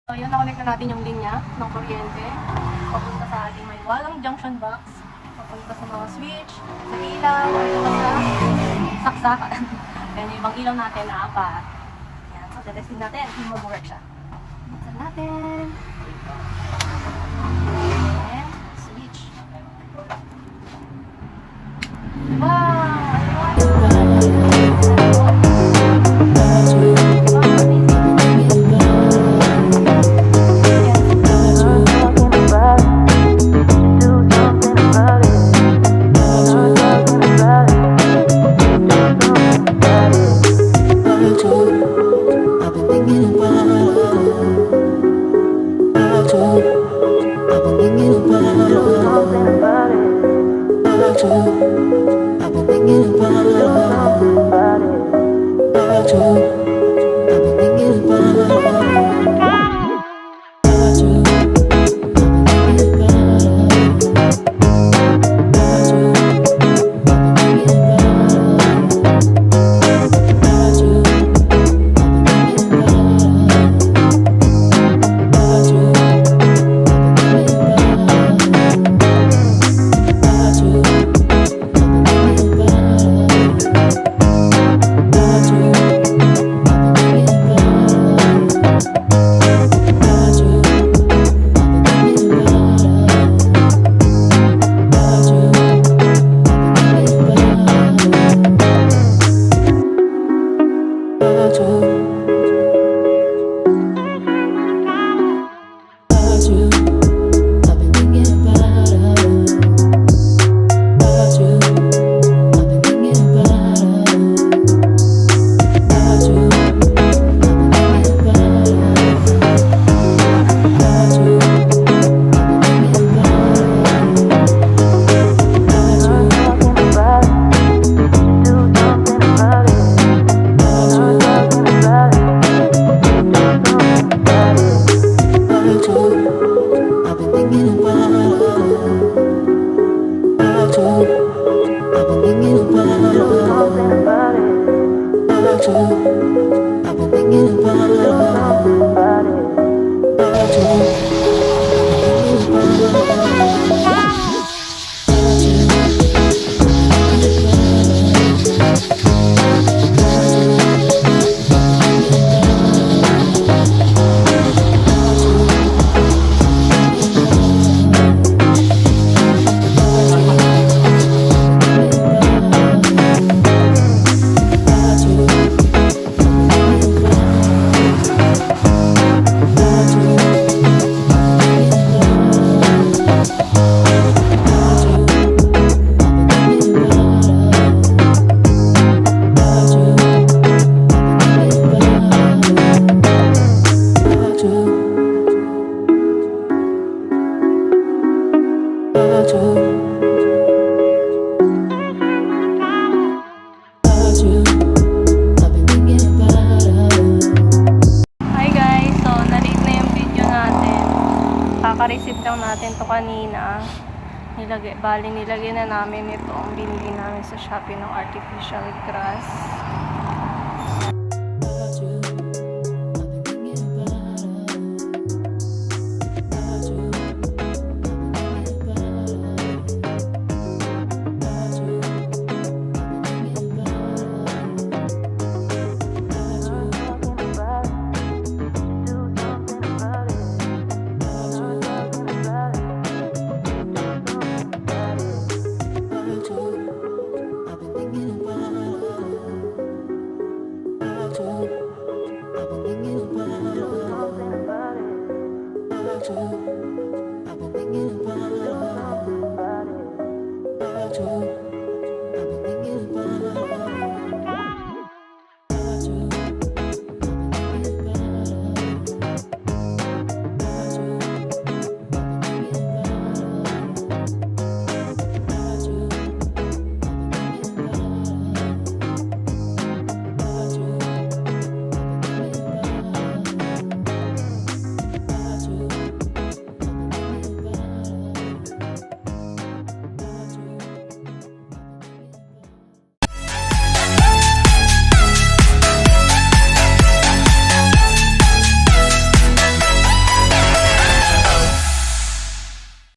Ayun, nakonect na natin yung linya ng kuryente papunta sa ating may walang junction box, papunta sa mga switch, sa ilaw, papunta sa saksakan. Ayan yung ibang ilaw natin na apat. Ayan, so testing natin kung mag-work siya. Buksan natin. Ayan, switch. Wow! Kaka-receive lang natin to kanina. Nilagay na namin ito ang binili namin sa Shopee ng artificial grass. I've been thinking about it.